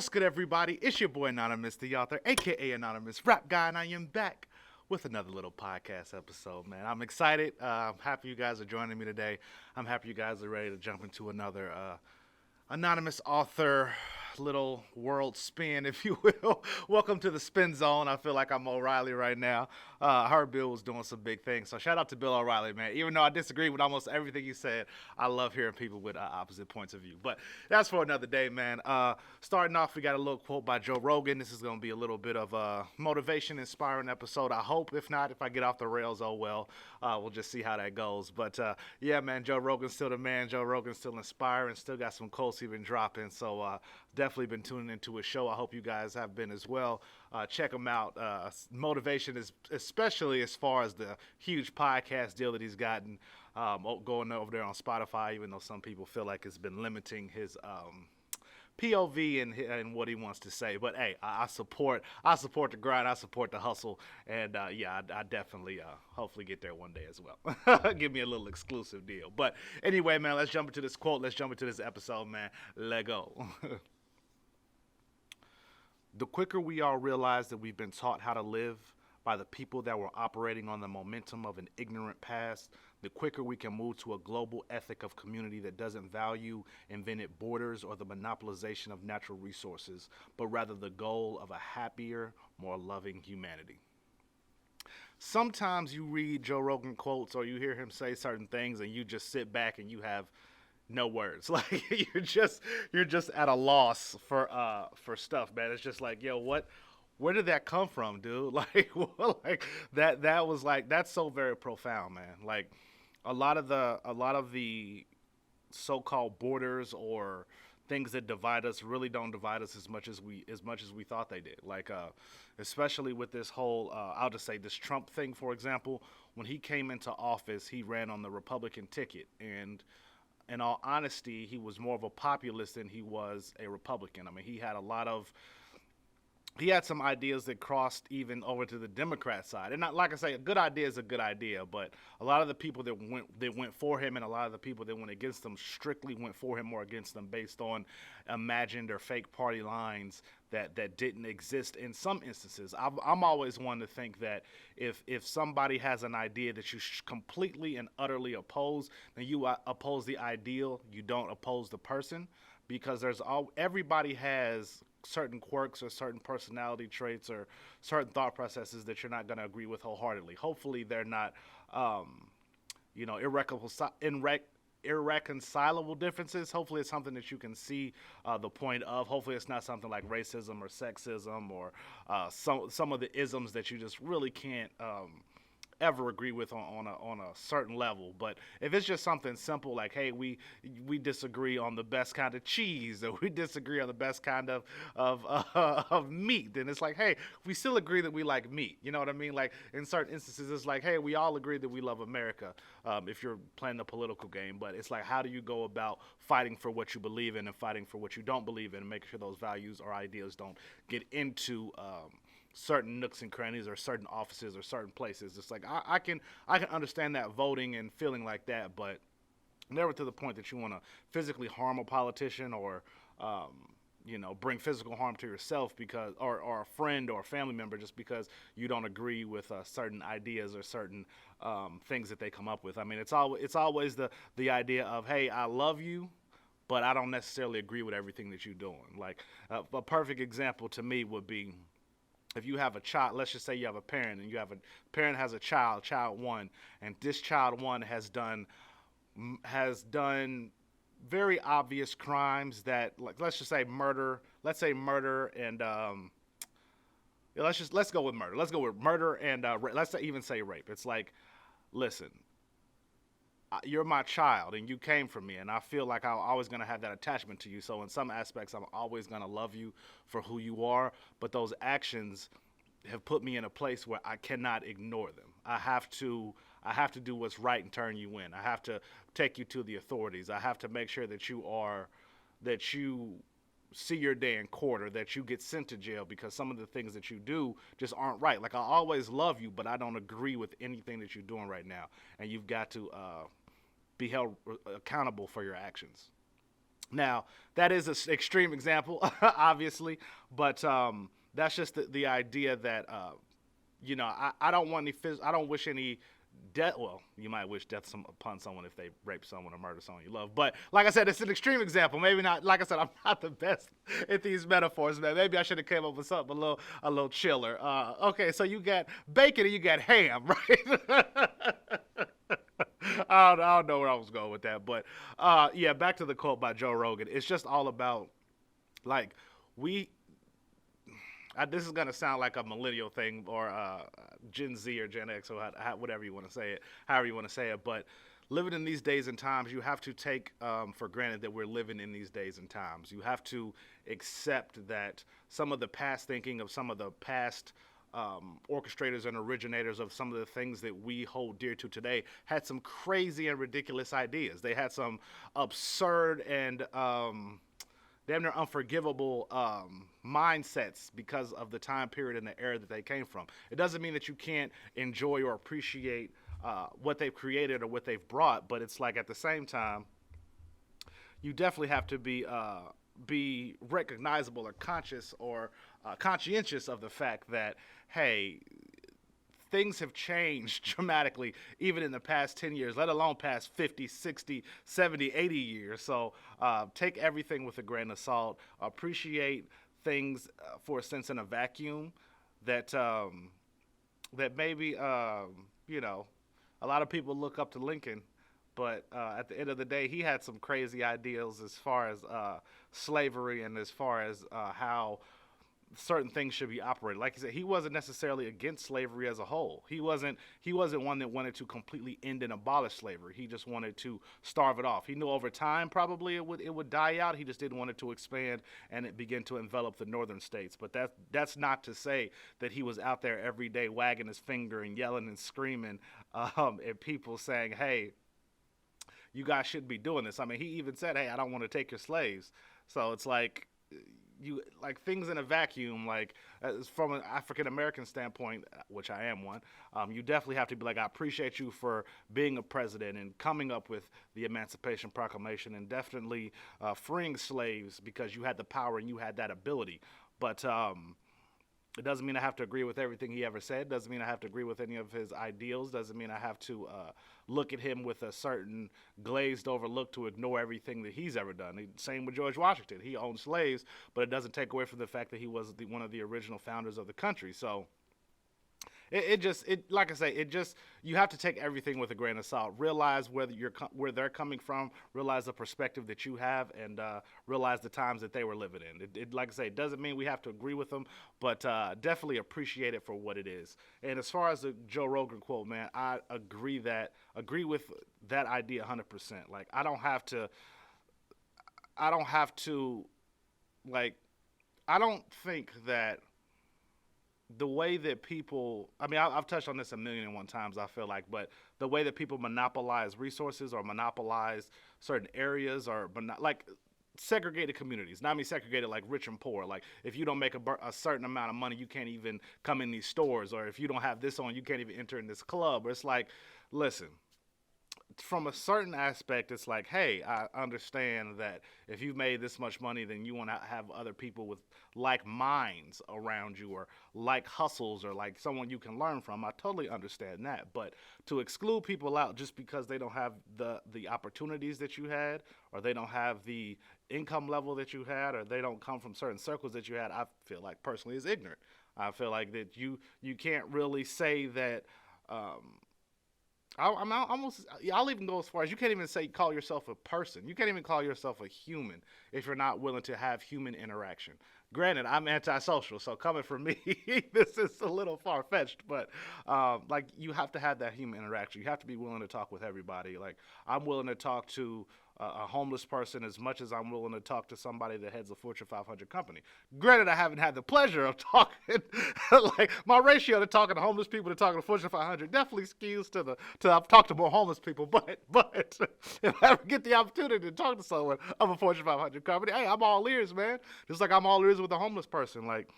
What's good, everybody? It's your boy Anonymous, the author, aka Anonymous Rap Guy, and I am back with another little podcast episode, man. I'm excited. I'm happy you guys are joining me today. I'm happy you guys are ready to jump into another anonymous author little world spin, if you will. Welcome to the spin zone. I feel like I'm O'Reilly right now. I heard Bill was doing some big things, so shout out to Bill O'Reilly, man. Even though I disagree with almost everything he said, I love hearing people with opposite points of view. But that's for another day, man. Starting off, we got a little quote by Joe Rogan. This is going to be a little bit of a motivation, inspiring episode, I hope. If not, if I get off the rails, oh well. We'll just see how that goes. But yeah, man, Joe Rogan's still the man. Joe Rogan's still inspiring. Still got some quotes he been dropping. So definitely been tuning into his show. I hope you guys have been as well. Check him out. Motivation is especially as far as the huge podcast deal that he's gotten going over there on Spotify, even though some people feel like it's been limiting his POV and what he wants to say. But hey, I support the grind, I support the hustle, and yeah, I definitely hopefully get there one day as well. Give me a little exclusive deal. But anyway, man, let's jump into this quote. Let's jump into this episode, man. Let go. The quicker we all realize that we've been taught how to live by the people that were operating on the momentum of an ignorant past, the quicker we can move to a global ethic of community that doesn't value invented borders or the monopolization of natural resources, but rather the goal of a happier, more loving humanity. Sometimes you read Joe Rogan quotes or you hear him say certain things and you just sit back and you have no words. Like you're just at a loss for stuff, man. It's just like, yo, where did that come from, dude? Like, well, like that was like, that's so very profound, man. Like a lot of the so-called borders or things that divide us really don't divide us as much as we thought they did. Like especially with this whole I'll just say this Trump thing, for example. When he came into office, he ran on the Republican ticket, and in all honesty, he was more of a populist than he was a Republican. I mean, he had some ideas that crossed even over to the Democrat side. And not, like I say, a good idea is a good idea, but a lot of the people that went for him and a lot of the people that went against him strictly went for him or against them based on imagined or fake party lines that didn't exist in some instances. I'm always one to think that if somebody has an idea that you completely and utterly oppose, then you oppose the ideal, you don't oppose the person, because everybody has certain quirks or certain personality traits or certain thought processes that you're not going to agree with wholeheartedly. Hopefully they're not, irreconcilable differences. Hopefully it's something that you can see the point of. Hopefully it's not something like racism or sexism or some of the isms that you just really can't ever agree with on a certain level. But if it's just something simple like, hey, we disagree on the best kind of cheese, or we disagree on the best kind of meat, then it's like, hey, we still agree that we like meat. You know what I mean? Like in certain instances, it's like, hey, we all agree that we love America. If you're playing the political game, but it's like, how do you go about fighting for what you believe in and fighting for what you don't believe in, and making sure those values or ideas don't get into certain nooks and crannies or certain offices or certain places. It's like I can understand that voting and feeling like that, but never to the point that you want to physically harm a politician or bring physical harm to yourself because or a friend or a family member just because you don't agree with certain ideas or certain things that they come up with. I mean, it's always the idea of, hey, I love you, but I don't necessarily agree with everything that you're doing. Like a perfect example to me would be, if you have a child, let's just say you have a parent, and you have a parent has a child one, and this child one has done very obvious crimes that, like, let's just say murder. Let's say murder and let's go with murder. Let's go with murder and let's even say rape. It's like, listen, you're my child and you came from me, and I feel like I'm always going to have that attachment to you. So in some aspects, I'm always going to love you for who you are. But those actions have put me in a place where I cannot ignore them. I have to do what's right and turn you in. I have to take you to the authorities. I have to make sure that you see your day in court, or that you get sent to jail because some of the things that you do just aren't right. Like, I always love you, but I don't agree with anything that you're doing right now. And you've got to be held accountable for your actions. Now, that is an extreme example, obviously, but that's just the idea that I don't want I don't wish any death. Well, you might wish death upon someone if they rape someone or murder someone you love. But like I said, it's an extreme example. Maybe not. Like I said, I'm not the best at these metaphors, man. Maybe I should have came up with something a little chiller. Okay, so you got bacon and you got ham, right? I don't know where I was going with that, but yeah, back to the quote by Joe Rogan. It's just all about like we this is gonna sound like a millennial thing or Gen Z or Gen X or whatever you want to say it, however you want to say it. But living in these days and times, you have to take for granted that we're living in these days and times. You have to accept that some of the past thinking of some of the past orchestrators and originators of some of the things that we hold dear to today had some crazy and ridiculous ideas. They had some absurd and damn near unforgivable mindsets because of the time period and the era that they came from. It doesn't mean that you can't enjoy or appreciate what they've created or what they've brought, but it's like at the same time, you definitely have to be recognizable or conscious or conscientious of the fact that, hey, things have changed dramatically even in the past 10 years, let alone past 50, 60, 70, 80 years. So take everything with a grain of salt. Appreciate things for a sense in a vacuum that that maybe, a lot of people look up to Lincoln, but at the end of the day, he had some crazy ideals as far as slavery and as far as how certain things should be operated. Like you said, he wasn't necessarily against slavery as a whole. He wasn't one that wanted to completely end and abolish slavery. He just wanted to starve it off. He knew over time probably it would die out. He just didn't want it to expand and it begin to envelop the northern states. But that's not to say that he was out there every day wagging his finger and yelling and screaming at people saying, "Hey, you guys shouldn't be doing this." I mean, he even said, "Hey, I don't want to take your slaves." So it's like you like things in a vacuum, like from an African American standpoint, which I am one. You definitely have to be like, I appreciate you for being a president and coming up with the Emancipation Proclamation and definitely freeing slaves because you had the power and you had that ability. But it doesn't mean I have to agree with everything he ever said. Doesn't mean I have to agree with any of his ideals. Doesn't mean I have to look at him with a certain glazed over look to ignore everything that he's ever done. Same with George Washington. He owned slaves, but it doesn't take away from the fact that he was one of the original founders of the country. So like I say, you have to take everything with a grain of salt. Realize where they're coming from. Realize the perspective that you have, and realize the times that they were living in. Like I say, it doesn't mean we have to agree with them, but definitely appreciate it for what it is. And as far as the Joe Rogan quote, man, I agree with that idea 100%. Like I don't have to, like, I don't think that the way that people, I mean, I've touched on this a million and one times, I feel like, but the way that people monopolize resources or monopolize certain areas or like segregated communities. Not I mean segregated like rich and poor. Like if you don't make a certain amount of money, you can't even come in these stores, or if you don't have this on, you can't even enter in this club. Or it's like, listen, from a certain aspect, it's like, hey, I understand that if you've made this much money, then you want to have other people with like minds around you or like hustles or like someone you can learn from. I totally understand that. But to exclude people out just because they don't have the opportunities that you had, or they don't have the income level that you had, or they don't come from certain circles that you had, I feel like personally is ignorant. I feel like that you can't really say that I'll even go as far as you can't even call yourself a person. You can't even call yourself a human if you're not willing to have human interaction. Granted, I'm antisocial, so coming from me, this is a little far fetched. But like you have to have that human interaction. You have to be willing to talk with everybody. Like I'm willing to talk to a homeless person as much as I'm willing to talk to somebody that heads a Fortune 500 company. Granted, I haven't had the pleasure of talking, like my ratio to talking to homeless people to talking to Fortune 500 definitely skews to I've talked to more homeless people, but if I ever get the opportunity to talk to someone of a Fortune 500 company, hey, I'm all ears, man. Just like I'm all ears with a homeless person. Like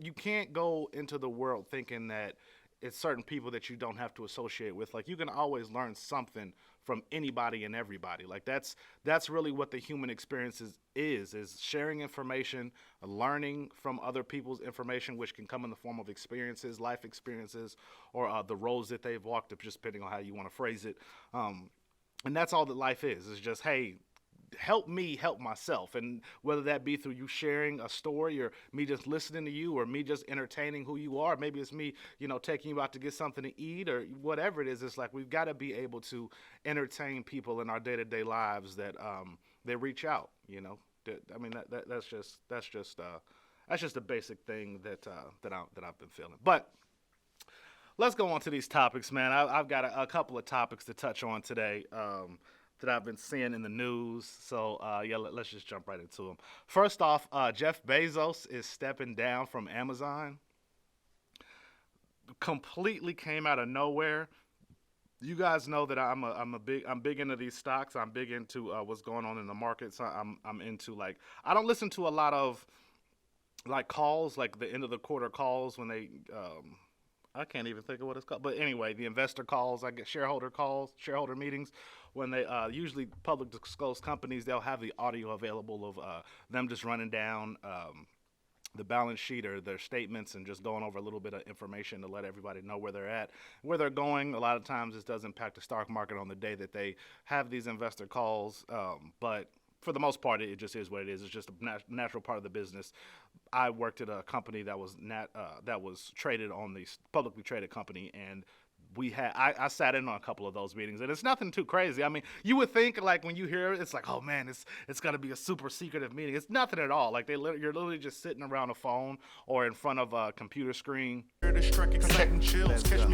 you can't go into the world thinking that it's certain people that you don't have to associate with. Like you can always learn something from anybody and everybody. Like that's really what the human experience is sharing information, learning from other people's information, which can come in the form of experiences, life experiences, or the roads that they've walked, just depending on how you want to phrase it. And that's all that life is. It's just, hey, help me help myself, and whether that be through you sharing a story, or me just listening to you, or me just entertaining who you are. Maybe it's me, taking you out to get something to eat, or whatever it is. It's like we've got to be able to entertain people in our day-to-day lives that they reach out. That's just a basic thing that I've been feeling. But let's go on to these topics, man. I've got a couple of topics to touch on today. That I've been seeing in the news. So, let's just jump right into them. First off, Jeff Bezos is stepping down from Amazon. Completely came out of nowhere. You guys know that I'm big into these stocks. I'm big into what's going on in the market. So I'm into, like, I don't listen to a lot of like calls, like the end of the quarter calls when they I can't even think of what it's called. But anyway, the investor calls, I get shareholder meetings. When they usually public disclosed companies, they'll have the audio available of them just running down the balance sheet or their statements and just going over a little bit of information to let everybody know where they're at, where they're going. A lot of times this does impact the stock market on the day that they have these investor calls, but for the most part, it just is what it is. It's just a natural part of the business. I worked at a company that was traded on the publicly traded company, and I sat in on a couple of those meetings, and it's nothing too crazy. I mean, you would think, like, when you hear it, it's like, oh man, it's got to be a super secretive meeting. It's nothing at all. Like, you're literally just sitting around a phone or in front of a computer screen. Hey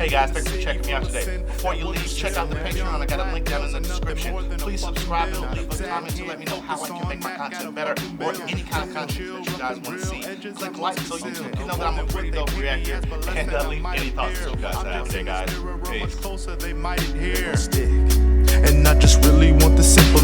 guys, thanks for checking me out today. Before you leave, check out the Patreon. I got a link down in the description. Please subscribe and leave a comment to let me know how I can make my content better, or any kind of content that you guys want to see. Click like so you know that I'm a pretty dope reactor, and leave any thoughts you guys have today, guys. Peace. Closer they might adhere, and I just really want the simple